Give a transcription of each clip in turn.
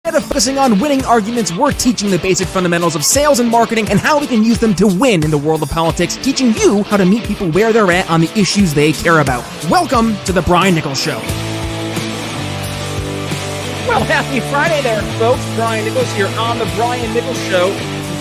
Instead of focusing on winning arguments, we're teaching the basic fundamentals of sales and marketing and how we can use them to win in the world of politics, teaching you how to meet people where they're at on the issues they care about. Welcome to The Brian Nichols Show. Well, happy Friday there, folks. Brian Nichols here on The Brian Nichols Show.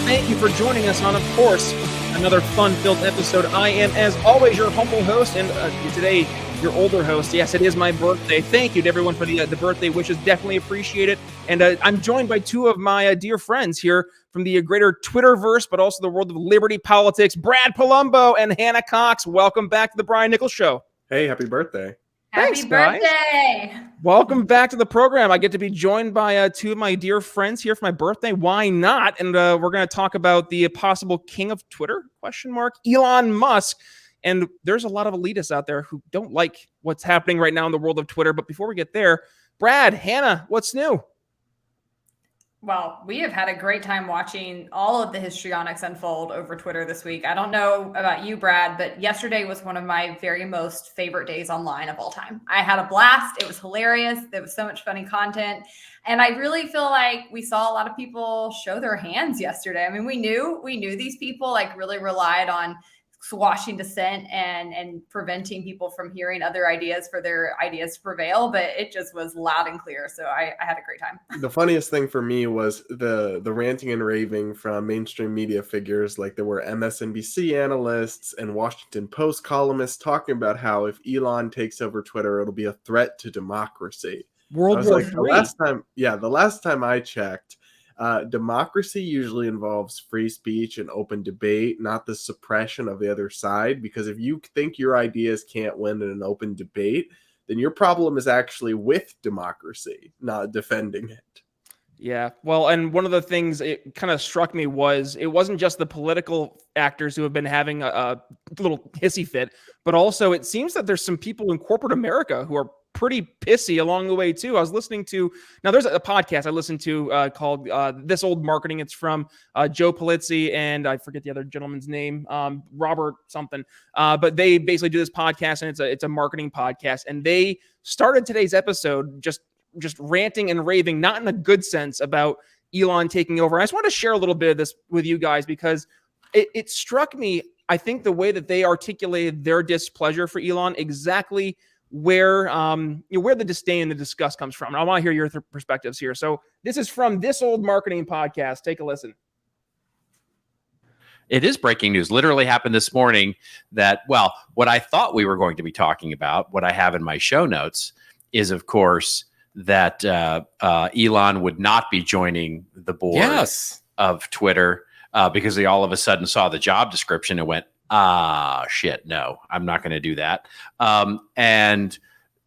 Thank you for joining us on, of course, another fun-filled episode. I am, as always, your humble host, and today, your older host. Yes, it is my birthday. Thank you to everyone for the birthday wishes. Definitely appreciate it. And I'm joined by two of my dear friends here from the greater Twitterverse, but also the world of liberty politics, Brad Polumbo and Hannah Cox. Welcome back to The Brian Nichols Show. Hey, happy birthday. Thanks, happy birthday. Guys. Welcome back to the program. I get to be joined by two of my dear friends here for my birthday. Why not? And we're going to talk about the possible king of Twitter, ? Elon Musk. And there's a lot of elitists out there who don't like what's happening right now in the world of Twitter. But before we get there, Brad, Hannah, what's new? Well, we have had a great time watching all of the histrionics unfold over Twitter this week. I don't know about you, Brad, but yesterday was one of my very most favorite days online of all time. I had a blast. It was hilarious. There was so much funny content. And I really feel like we saw a lot of people show their hands yesterday. I mean, we knew these people like really relied on squashing dissent and preventing people from hearing other ideas for their ideas to prevail, but it just was loud and clear. So I had a great time. The funniest thing for me was the ranting and raving from mainstream media figures. Like there were MSNBC analysts and Washington Post columnists talking about how if Elon takes over Twitter, it'll be a threat to democracy. World War III. The last time I checked, democracy usually involves free speech and open debate, not the suppression of the other side. Because if you think your ideas can't win in an open debate, then your problem is actually with democracy, not defending it. Yeah, well, and one of the things it kind of struck me was it wasn't just the political actors who have been having a little hissy fit, but also it seems that there's some people in corporate America who are pretty pissy along the way too. I was listening to, now there's a podcast I listened to called This Old Marketing. It's from Joe Polizzi and I forget the other gentleman's name, Robert something. But they basically do this podcast and it's a marketing podcast. And they started today's episode just ranting and raving, not in a good sense, about Elon taking over. I just want to share a little bit of this with you guys because it struck me, I think the way that they articulated their displeasure for Elon exactly where the disdain and the disgust comes from. And I want to hear your perspectives here. So this is from This Old Marketing Podcast. Take a listen. It is breaking news. Literally happened this morning that, well, what I thought we were going to be talking about, what I have in my show notes is, of course, that Elon would not be joining the board of Twitter because they all of a sudden saw the job description and went, shit, no, I'm not going to do that. And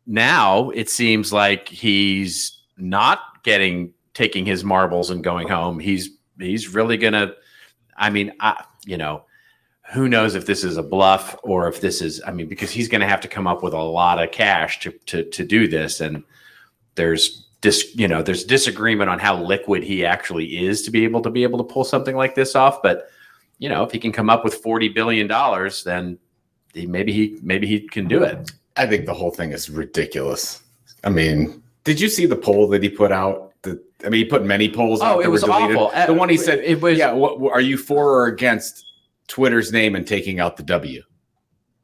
now it seems like he's not taking his marbles and going home. He's really going to, who knows if this is a bluff or if this is, because he's going to have to come up with a lot of cash to do this. And there's disagreement on how liquid he actually is to be able to pull something like this off. But if he can come up with $40 billion, then maybe he can do it. I think the whole thing is ridiculous. I mean, did you see the poll that he put out? He put many polls out. Oh, it was awful. The one he said, it was, are you for or against Twitter's name and taking out the W?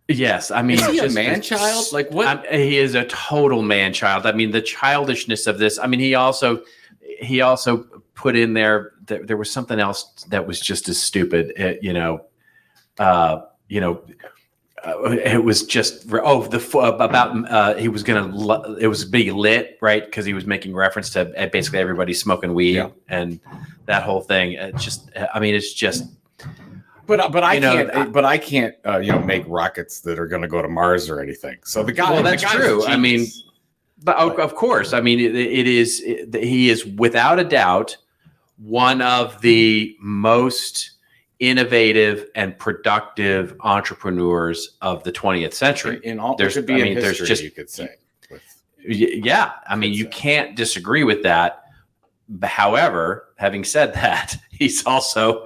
Yes. Is he a man-child? Like what? He is a total man-child. The childishness of this. He also put in there that there was something else that was just as stupid. It was just he was it was being lit, right? Because he was making reference to basically everybody smoking weed and that whole thing. It's just. But I can't make rockets that are going to go to Mars or anything. So the guy. Well, that's true. But of course, he is without a doubt one of the most innovative and productive entrepreneurs of the 20th century. You could say. You can't disagree with that. However, having said that, he's also,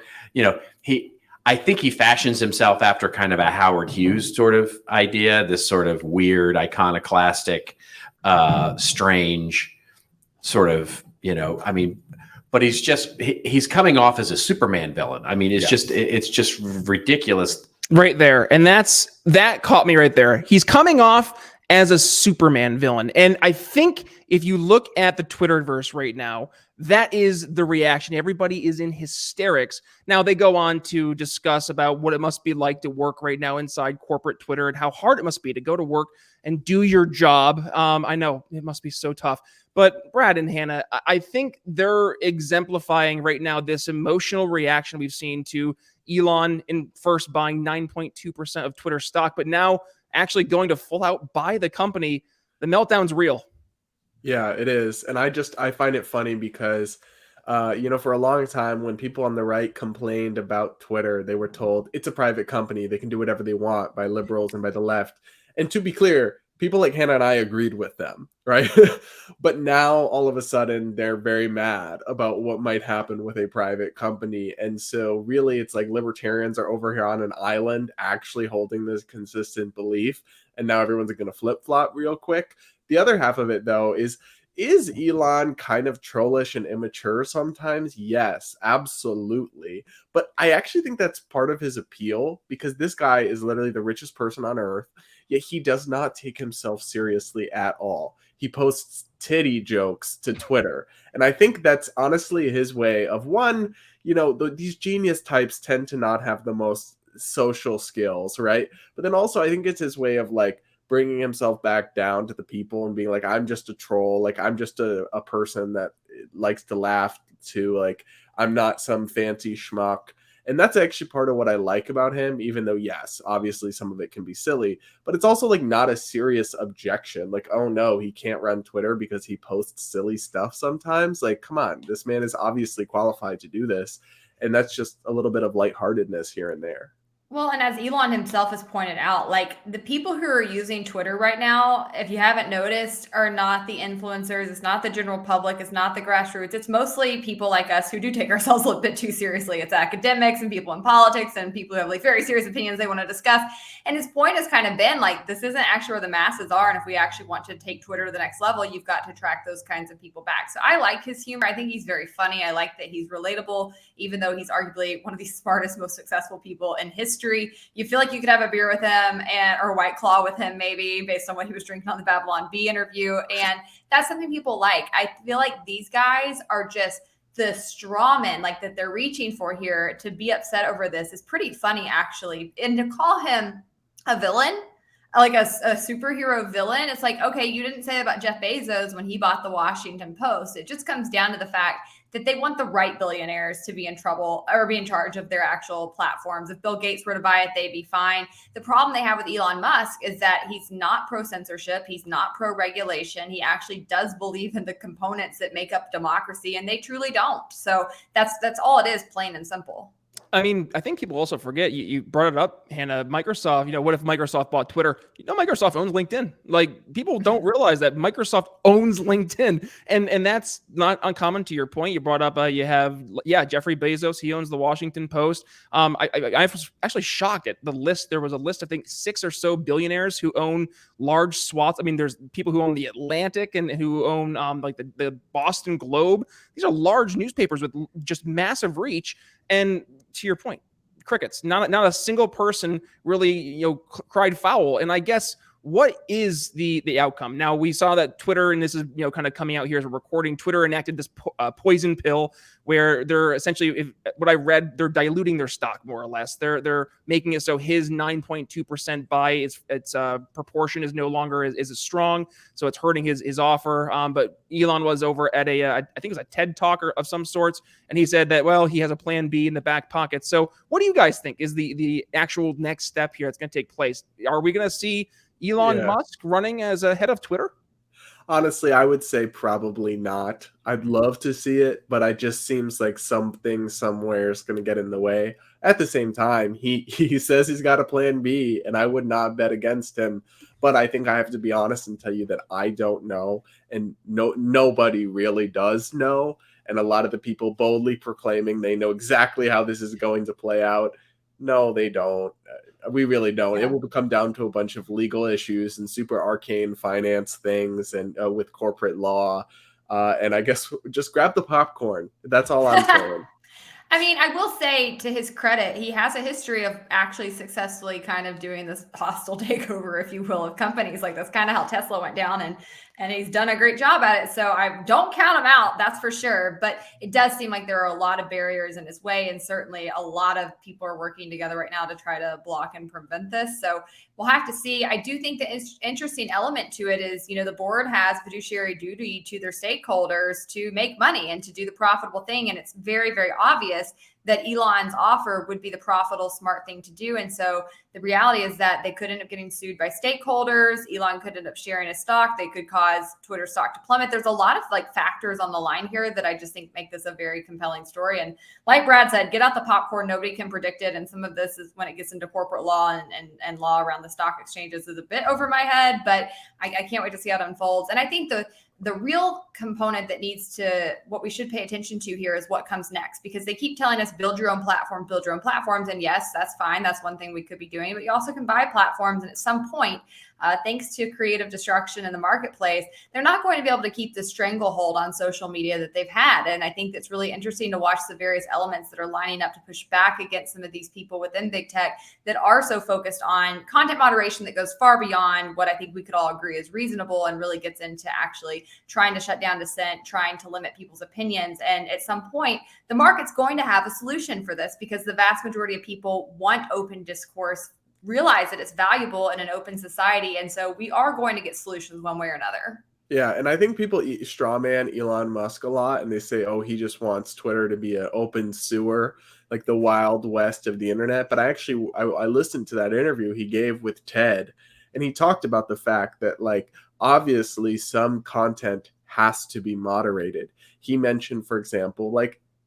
I think he fashions himself after kind of a Howard Hughes sort of idea, this sort of weird, iconoclastic, strange sort of You know, I mean, but he's coming off as a Superman villain. I mean, it's just ridiculous. Right there. And that caught me right there. He's coming off as a Superman villain. And I think if you look at the Twitterverse right now, that is the reaction. Everybody is in hysterics. Now they go on to discuss about what it must be like to work right now inside corporate Twitter and how hard it must be to go to work and do your job. I know it must be so tough. But Brad and Hannah, I think they're exemplifying right now this emotional reaction we've seen to Elon in first buying 9.2% of Twitter stock, but now actually going to full out buy the company. The meltdown's real. Yeah, it is. And I find it funny because, for a long time when people on the right complained about Twitter, they were told it's a private company. They can do whatever they want by liberals and by the left. And to be clear, people like Hannah and I agreed with them, right? But now all of a sudden they're very mad about what might happen with a private company. And so really it's like libertarians are over here on an island actually holding this consistent belief. And now everyone's going to flip-flop real quick. The other half of it, though, is Elon kind of trollish and immature sometimes? Yes, absolutely. But I actually think that's part of his appeal because this guy is literally the richest person on earth, yet he does not take himself seriously at all. He posts titty jokes to Twitter. And I think that's honestly his way of, one, these genius types tend to not have the most social skills, right? But then also I think it's his way of like bringing himself back down to the people and being like, I'm just a troll. Like, I'm just a person that likes to laugh too. Like, I'm not some fancy schmuck. And that's actually part of what I like about him, even though, yes, obviously some of it can be silly, but it's also like not a serious objection. Like, oh no, he can't run Twitter because he posts silly stuff sometimes. Like, come on, this man is obviously qualified to do this. And that's just a little bit of lightheartedness here and there. Well, and as Elon himself has pointed out, like the people who are using Twitter right now, if you haven't noticed, are not the influencers. It's not the general public. It's not the grassroots. It's mostly people like us who do take ourselves a little bit too seriously. It's academics and people in politics and people who have like very serious opinions they want to discuss. And his point has kind of been like, this isn't actually where the masses are. And if we actually want to take Twitter to the next level, you've got to track those kinds of people back. So I like his humor. I think he's very funny. I like that he's relatable, even though he's arguably one of the smartest, most successful people in history. You feel like you could have a beer with him or a White Claw with him, maybe based on what he was drinking on the Babylon Bee interview. And that's something people like. I feel like these guys are just the strawmen, like that they're reaching for here. To be upset over this is pretty funny, actually. And to call him a villain, like a superhero villain, it's like, okay, you didn't say that about Jeff Bezos when he bought the Washington Post. It just comes down to the fact that they want the right billionaires to be in trouble or be in charge of their actual platforms. If Bill Gates were to buy it, they'd be fine. The problem they have with Elon Musk is that he's not pro-censorship. He's not pro-regulation. He actually does believe in the components that make up democracy, and they truly don't. So that's all it is, plain and simple. I mean, I think people also forget, you brought it up, Hannah, Microsoft, what if Microsoft bought Twitter? Microsoft owns LinkedIn. Like, people don't realize that Microsoft owns LinkedIn. And that's not uncommon. To your point, you brought up, you have, Jeffrey Bezos, he owns the Washington Post. I was actually shocked at the list. There was a list, I think 6 or so billionaires who own large swaths. I mean, there's people who own the Atlantic and who own like the Boston Globe. These are large newspapers with just massive reach. And to your point, crickets, not a single person really, cried foul. And I guess what is the outcome? Now, we saw that Twitter, and this is, kind of coming out here as we're recording, Twitter enacted this poison pill where they're essentially, what I read, they're diluting their stock more or less. They're making it so his 9.2% buy, its proportion is no longer as strong. So it's hurting his offer. But Elon was over at I think it was a TED Talk of some sorts. And he said that, well, he has a plan B in the back pocket. So what do you guys think is the actual next step here that's going to take place? Are we going to see Elon Musk running as a head of Twitter? Honestly, I would say probably not. I'd love to see it, but it just seems like something somewhere is going to get in the way. At the same time, he says he's got a plan B, and I would not bet against him. But I think I have to be honest and tell you that I don't know, and nobody really does know. And a lot of the people boldly proclaiming they know exactly how this is going to play out. No, they don't. We really don't. Yeah. It will come down to a bunch of legal issues and super arcane finance things and with corporate law. And I guess just grab the popcorn. That's all I'm saying. I mean, I will say to his credit, he has a history of actually successfully kind of doing this hostile takeover, if you will, of companies. Like that's kind of how Tesla went down, and he's done a great job at it. So I don't count him out, that's for sure. But it does seem like there are a lot of barriers in his way, and certainly a lot of people are working together right now to try to block and prevent this. So we'll have to see. I do think the interesting element to it is, the board has fiduciary duty to their stakeholders to make money and to do the profitable thing. And it's very, very obvious that Elon's offer would be the profitable, smart thing to do. And so the reality is that they could end up getting sued by stakeholders. Elon could end up sharing his stock. They could cause Twitter stock to plummet. There's a lot of factors on the line here that I just think make this a very compelling story. And like Brad said, get out the popcorn. Nobody can predict it. And some of this is when it gets into corporate law and law around the stock exchanges is a bit over my head, but I can't wait to see how it unfolds. And I think the real component that needs to, what we should pay attention to here is what comes next, because they keep telling us build your own platform, build your own platforms. And yes, that's fine. That's one thing we could be doing, but you also can buy platforms. And at some point, thanks to creative destruction in the marketplace, they're not going to be able to keep the stranglehold on social media that they've had. And I think it's really interesting to watch the various elements that are lining up to push back against some of these people within big tech that are so focused on content moderation that goes far beyond what I think we could all agree is reasonable and really gets into actually trying to shut down dissent, trying to limit people's opinions. And at some point, the market's going to have a solution for this because the vast majority of people want open discourse, realize that it's valuable in an open society. And so we are going to get solutions one way or another. Yeah, and I think people straw man Elon Musk a lot, and they say, oh, he just wants Twitter to be an open sewer, like the Wild West of the internet. But I listened to that interview he gave with Ted, and he talked about the fact that, obviously some content has to be moderated. He mentioned, for example,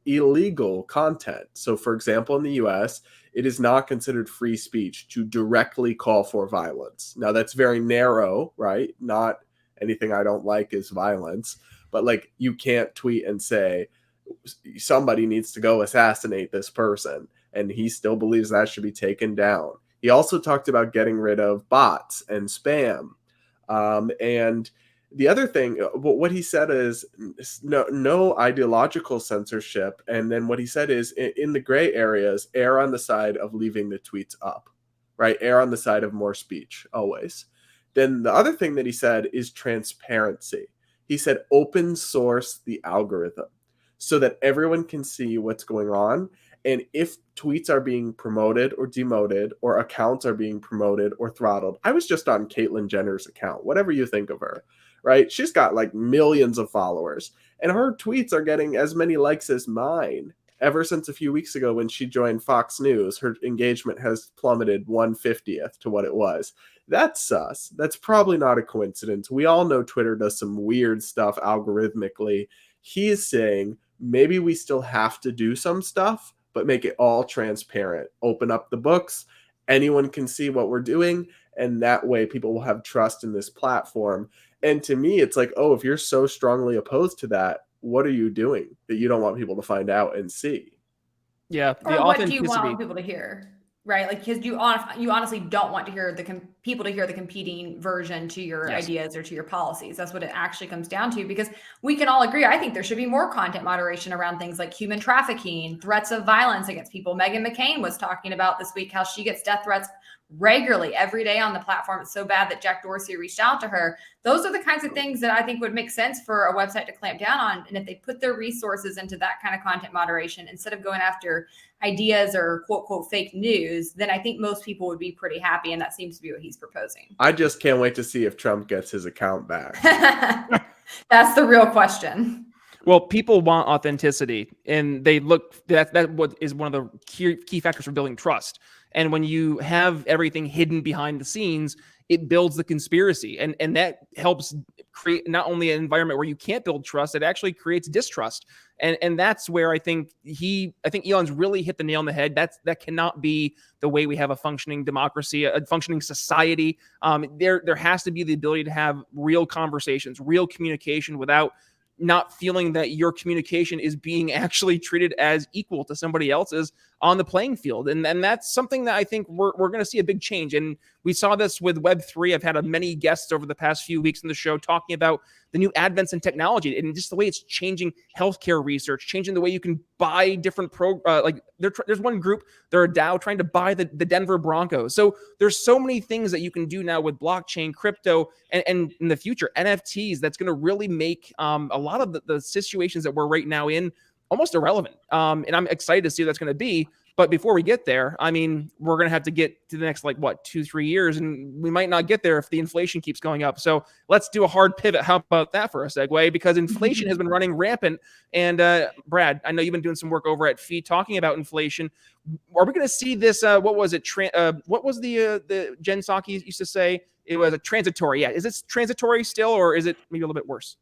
illegal content. So, for example, in the US, it is not considered free speech to directly call for violence. Now, that's very narrow, right? Not anything I don't like is violence, but you can't tweet and say somebody needs to go assassinate this person. And he still believes that should be taken down. He also talked about getting rid of bots and spam. And the other thing, what he said is no ideological censorship. And then what he said is in the gray areas, err on the side of leaving the tweets up, right? Err on the side of more speech, always. Then the other thing that he said is transparency. He said open source the algorithm so that everyone can see what's going on. And if tweets are being promoted or demoted or accounts are being promoted or throttled, I was just on Caitlyn Jenner's account, whatever you think of her, right? She's got millions of followers and her tweets are getting as many likes as mine. Ever since a few weeks ago when she joined Fox News, her engagement has plummeted 1/50th to what it was. That's sus. That's probably not a coincidence. We all know Twitter does some weird stuff algorithmically. He is saying maybe we still have to do some stuff, but make it all transparent. Open up the books. Anyone can see what we're doing. And that way people will have trust in this platform. And to me, it's oh, if you're so strongly opposed to that, what are you doing that you don't want people to find out and see? Yeah. Or what do you want people to hear? Right? Because you honestly don't want to hear people to hear the competing version to your ideas or to your policies. That's what it actually comes down to, because we can all agree. I think there should be more content moderation around things like human trafficking, threats of violence against people. Meghan McCain was talking about this week how she gets death threats regularly every day on the platform. It's so bad that Jack Dorsey reached out to her. Those are the kinds of things that I think would make sense for a website to clamp down on. And if they put their resources into that kind of content moderation instead of going after ideas or quote, quote, fake news, then I think most people would be pretty happy. And that seems to be what he's proposing. I just can't wait to see if Trump gets his account back. That's the real question. Well, people want authenticity, and they look that what is one of the key factors for building trust. And when you have everything hidden behind the scenes, it builds the conspiracy, and that helps create not only an environment where you can't build trust, it actually creates distrust. And that's where I think Elon's really hit the nail on the head. That cannot be the way we have a functioning democracy, a functioning society. There has to be the ability to have real conversations, real communication without not feeling that your communication is being actually treated as equal to somebody else's on the playing field. And that's something that I think we're going to see a big change. And we saw this with Web3. I've had many guests over the past few weeks in the show talking about the new advents in technology and just the way it's changing healthcare research, changing the way you can buy different there's one group, they're a DAO trying to buy the Denver Broncos. So there's so many things that you can do now with blockchain, crypto, and in the future, NFTs, that's going to really make a lot of the situations that we're right now in almost irrelevant. And I'm excited to see what that's going to be. But before we get there, I mean, we're going to have to get to the next, 2-3 years, and we might not get there if the inflation keeps going up. So let's do a hard pivot. How about that for a segue? Because inflation has been running rampant. And Brad, I know you've been doing some work over at Feed talking about inflation. Are we going to see this? What was it? What was the Jen Psaki used to say? It was a transitory. Yeah. Is this transitory still, or is it maybe a little bit worse?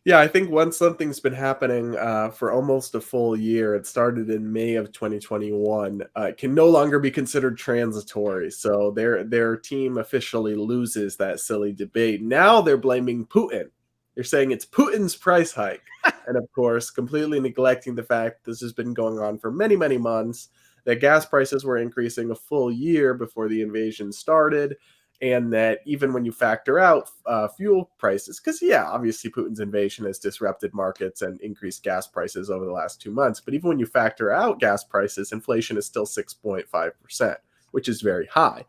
Yeah, I think once something's been happening for almost a full year, it started in May of 2021, it can no longer be considered transitory. So their team officially loses that silly debate. Now they're blaming Putin. They're saying it's Putin's price hike. And of course, completely neglecting the fact this has been going on for many, many months, that gas prices were increasing a full year before the invasion started. And that even when you factor out fuel prices, because, yeah, obviously Putin's invasion has disrupted markets and increased gas prices over the last 2 months. But even when you factor out gas prices, inflation is still 6.5%, which is very high.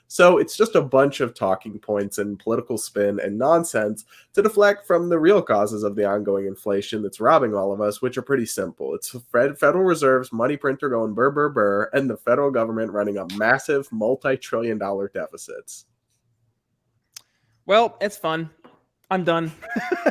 So it's just a bunch of talking points and political spin and nonsense to deflect from the real causes of the ongoing inflation that's robbing all of us, which are pretty simple. It's Federal Reserve's money printer going burr, burr, burr, and the federal government running a massive multi-trillion-dollar deficits. Well, it's fun. I'm done.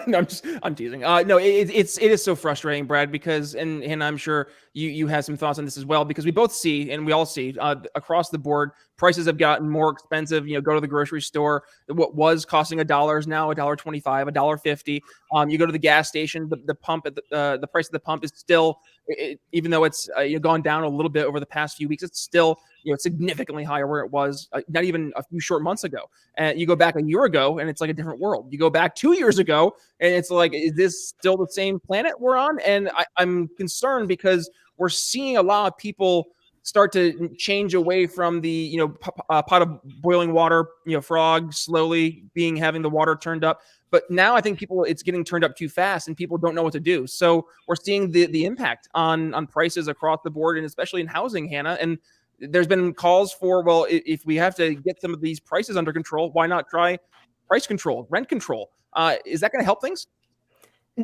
No, I'm teasing. No, it is so frustrating, Brad, because, and I'm sure you have some thoughts on this as well, because we both see, and we all see across the board, prices have gotten more expensive. Go to the grocery store. What was costing $1 is now $1.25, $1.50. You go to the gas station, the pump at the price of the pump is still, even though it's gone down a little bit over the past few weeks, it's still significantly higher where it was not even a few short months ago. And you go back a year ago and it's like a different world. You go back 2 years ago and it's like, is this still the same planet we're on? And I'm concerned because we're seeing a lot of people start to change away from the pot of boiling water, frog slowly having the water turned up. But now I think it's getting turned up too fast and people don't know what to do. So we're seeing the impact on prices across the board, and especially in housing, Hannah. And there's been calls for, well, if we have to get some of these prices under control, why not try price control, rent control? Is that going to help things?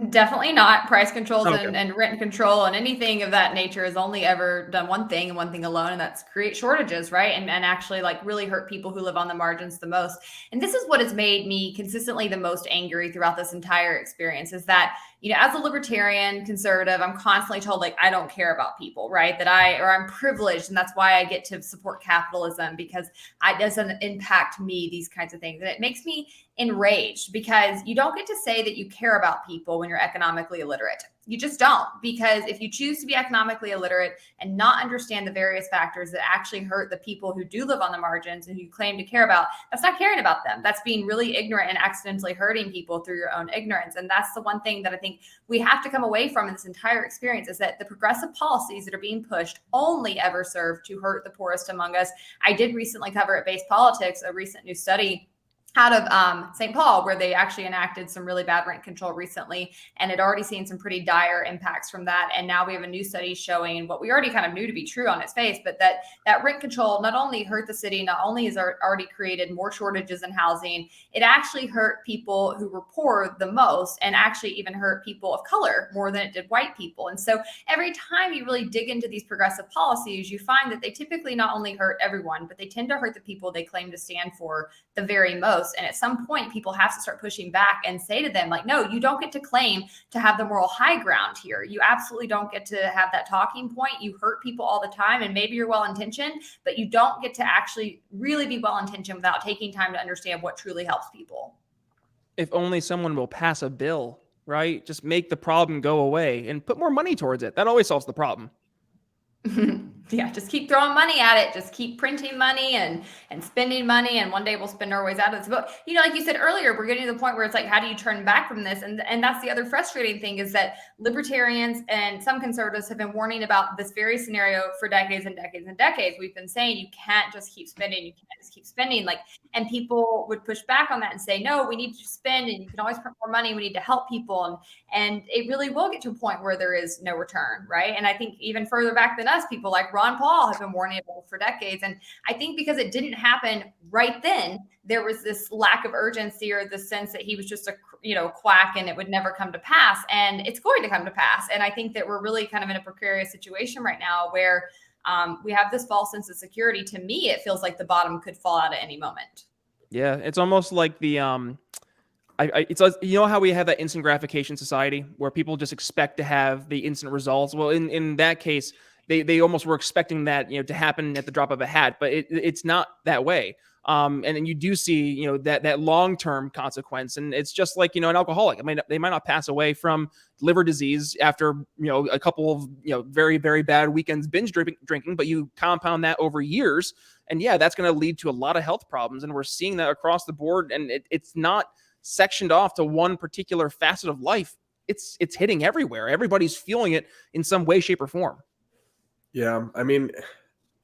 Definitely not. Price controls Okay. and rent control and anything of that nature has only ever done one thing and one thing alone, and that's create shortages, right? And actually really hurt people who live on the margins the most. And this is what has made me consistently the most angry throughout this entire experience, is that, as a libertarian conservative, I'm constantly told I don't care about people, right? That I'm privileged, and that's why I get to support capitalism, because it doesn't impact me, these kinds of things. And it makes me enraged, because you don't get to say that you care about people when you're economically illiterate. You just don't, because if you choose to be economically illiterate and not understand the various factors that actually hurt the people who do live on the margins and who you claim to care about, that's not caring about them. That's being really ignorant and accidentally hurting people through your own ignorance. And that's the one thing that I think we have to come away from in this entire experience, is that the progressive policies that are being pushed only ever serve to hurt the poorest among us. I did recently cover at Base Politics a recent new study out of St. Paul, where they actually enacted some really bad rent control recently, and had already seen some pretty dire impacts from that. And now we have a new study showing what we already kind of knew to be true on its face, but that rent control not only hurt the city, not only has already created more shortages in housing, it actually hurt people who were poor the most, and actually even hurt people of color more than it did white people. And so every time you really dig into these progressive policies, you find that they typically not only hurt everyone, but they tend to hurt the people they claim to stand for the very most. And at some point, people have to start pushing back and say to them, no, you don't get to claim to have the moral high ground here. You absolutely don't get to have that talking point. You hurt people all the time, and maybe you're well-intentioned, but you don't get to actually really be well-intentioned without taking time to understand what truly helps people. If only someone will pass a bill, right? Just make the problem go away and put more money towards it. That always solves the problem. Yeah, just keep throwing money at it. Just keep printing money and spending money, and one day we'll spend our ways out of this. But like you said earlier, we're getting to the point where it's like, how do you turn back from this? And that's the other frustrating thing, is that libertarians and some conservatives have been warning about this very scenario for decades and decades and decades. We've been saying you can't just keep spending, you can't just keep spending. And people would push back on that and say, no, we need to spend, and you can always print more money. We need to help people, and it really will get to a point where there is no return, right? And I think even further back than us, people like Ron Paul have been warning about it for decades. And I think because it didn't happen right then, there was this lack of urgency, or the sense that he was just a quack and it would never come to pass. And it's going to come to pass. And I think that we're really kind of in a precarious situation right now where we have this false sense of security. To me, it feels like the bottom could fall out at any moment. Yeah, it's almost like the it's how we have that instant gratification society where people just expect to have the instant results. Well, in that case, they almost were expecting that to happen at the drop of a hat, but it's not that way. And then you do see that long-term consequence, and it's just like an alcoholic. I mean, they might not pass away from liver disease after a couple of very, very bad weekends binge drinking, but you compound that over years, and yeah, that's going to lead to a lot of health problems, and we're seeing that across the board. And it's not sectioned off to one particular facet of life. It's hitting everywhere. Everybody's feeling it in some way, shape, or form. Yeah, I mean,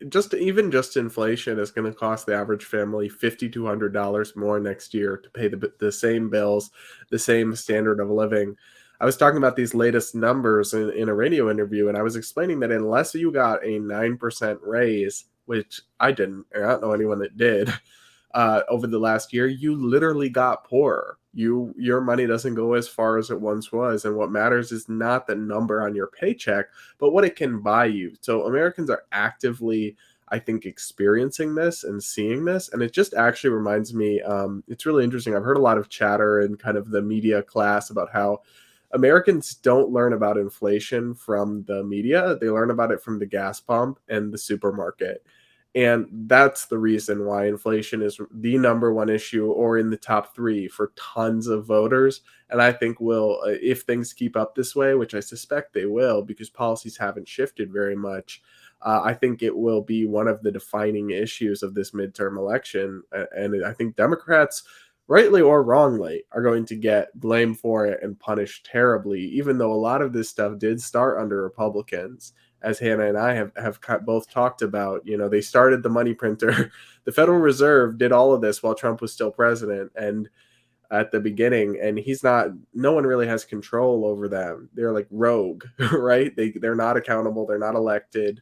just inflation is going to cost the average family $5,200 more next year to pay the same bills, the same standard of living. I was talking about these latest numbers in a radio interview, and I was explaining that unless you got a 9% raise, which I didn't, or I don't know anyone that did, over the last year, you literally got poorer. Your money doesn't go as far as it once was, and what matters is not the number on your paycheck, but what it can buy you. So Americans are actively, I think, experiencing this and seeing this, and it just actually reminds me, it's really interesting. I've heard a lot of chatter in kind of the media class about how Americans don't learn about inflation from the media. They learn about it from the gas pump and the supermarket. And that's the reason why inflation is the number one issue, or in the top 3 for tons of voters. And I think if things keep up this way, which I suspect they will, because policies haven't shifted very much, I think it will be one of the defining issues of this midterm election. And I think Democrats, rightly or wrongly, are going to get blamed for it and punished terribly, even though a lot of this stuff did start under Republicans. As Hannah and I have both talked about, they started the money printer. The Federal Reserve did all of this while Trump was still president, and at the beginning, and no one really has control over them. They're like rogue, right? They're not accountable. They're not elected.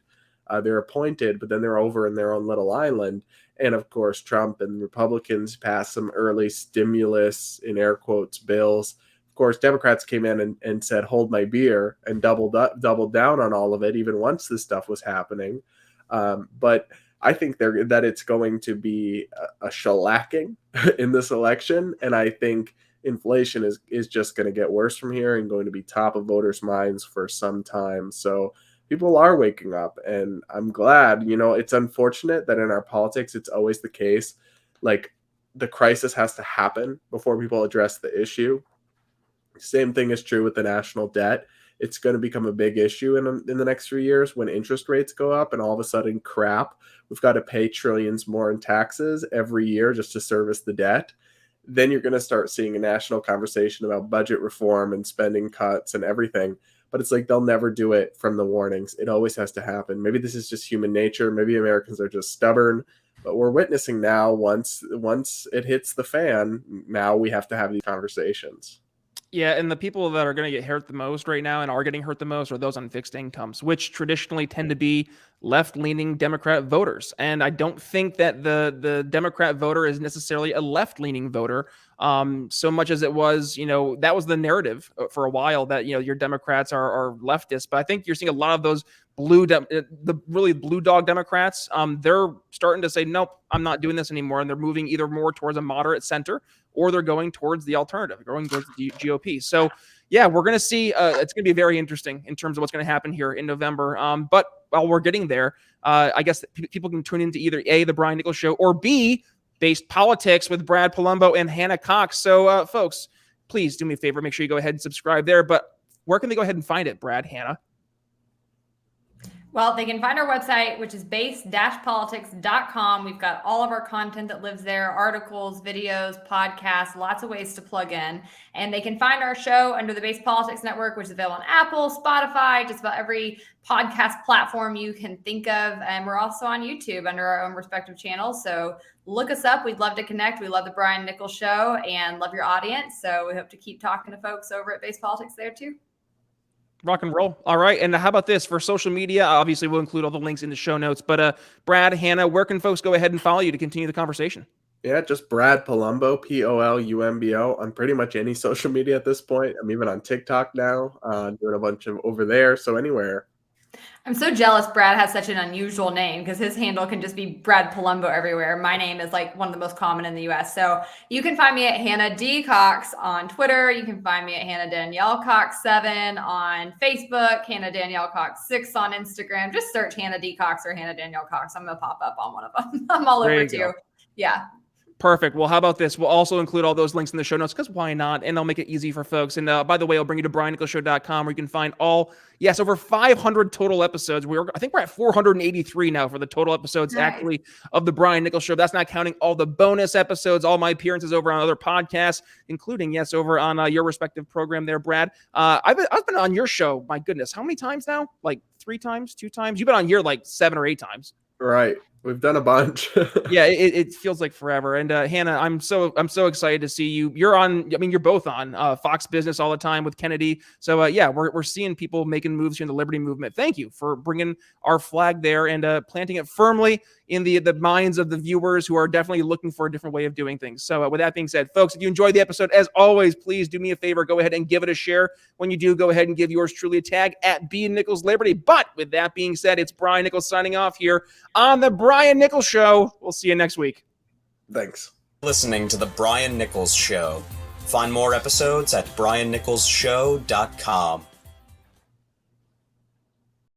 They're appointed, but then they're over in their own little island. And of course, Trump and Republicans passed some early stimulus, in air quotes, bills. Of course, Democrats came in and said, hold my beer, and doubled down on all of it, even once this stuff was happening. But I think that it's going to be a shellacking in this election. And I think inflation is just going to get worse from here and going to be top of voters' minds for some time. So people are waking up, and I'm glad. It's unfortunate that in our politics, it's always the case. Like, the crisis has to happen before people address the issue. Same thing is true with the national debt. It's going to become a big issue in the next 3 years when interest rates go up, and all of a sudden, crap, we've got to pay trillions more in taxes every year just to service the debt. Then you're going to start seeing a national conversation about budget reform and spending cuts and everything. But it's like they'll never do it from the warnings. It always has to happen. Maybe this is just human nature. Maybe Americans are just stubborn. But we're witnessing now, once it hits the fan, now we have to have these conversations. Yeah, and the people that are going to get hurt the most right now and are getting hurt the most are those on fixed incomes, which traditionally tend to be left-leaning Democrat voters. And I don't think that the Democrat voter is necessarily a left-leaning voter, so much as it was, that was the narrative for a while, that, your Democrats are leftists. But I think you're seeing a lot of those the really blue dog Democrats, they're starting to say, nope, I'm not doing this anymore. And they're moving either more towards a moderate center, or they're going towards the alternative, going towards the GOP. So yeah, we're going to see, it's going to be very interesting in terms of what's going to happen here in November. But while we're getting there, I guess people can tune into either A, the Brian Nichols Show, or B, Based Politics with Brad Polumbo and Hannah Cox. So folks, please do me a favor, make sure you go ahead and subscribe there. But where can they go ahead and find it, Brad, Hannah? Well, they can find our website, which is base-politics.com. We've got all of our content that lives there, articles, videos, podcasts, lots of ways to plug in. And they can find our show under the Base Politics Network, which is available on Apple, Spotify, just about every podcast platform you can think of. And we're also on YouTube under our own respective channels. So look us up. We'd love to connect. We love the Brian Nichols Show and love your audience. So we hope to keep talking to folks over at Base Politics there too. Rock and roll. All right. And how about this for social media? Obviously, we'll include all the links in the show notes. But Brad, Hannah, where can folks go ahead and follow you to continue the conversation? Yeah, just Brad Polumbo, Polumbo, on pretty much any social media at this point. I'm even on TikTok now, doing a bunch of over there. So anywhere. I'm so jealous Brad has such an unusual name because his handle can just be Brad Polumbo everywhere. My name is like one of the most common in the US. So you can find me at Hannah D. Cox on Twitter. You can find me at Hannah Danielle Cox 7 on Facebook, Hannah Danielle Cox 6 on Instagram. Just search Hannah D. Cox or Hannah Danielle Cox. I'm going to pop up on one of them. I'm all over too. Yeah. Perfect. Well, how about this? We'll also include all those links in the show notes because why not? And I'll make it easy for folks. And by the way, I'll bring you to briannicholsshow.com where you can find over 500 total episodes. I think we're at 483 now for the total episodes actually of the Brian Nichols Show. That's not counting all the bonus episodes, all my appearances over on other podcasts, including, over on your respective program there, Brad. I've been on your show. My goodness. How many times now? Like 3 times, 2 times? You've been on here like 7 or 8 times. Right. We've done a bunch. Yeah, it feels like forever. And Hannah, I'm so excited to see you. You're both on Fox Business all the time with Kennedy. So we're seeing people making moves here in the Liberty movement. Thank you for bringing our flag there and planting it firmly in the minds of the viewers who are definitely looking for a different way of doing things. So with that being said, folks, if you enjoyed the episode, as always, please do me a favor. Go ahead and give it a share. When you do, go ahead and give yours truly a tag at B Nichols Liberty. But with that being said, it's Brian Nichols signing off here on the Brian Nichols Show. We'll see you next week. Thanks. Listening to the Brian Nichols Show. Find more episodes at briannicholsshow.com.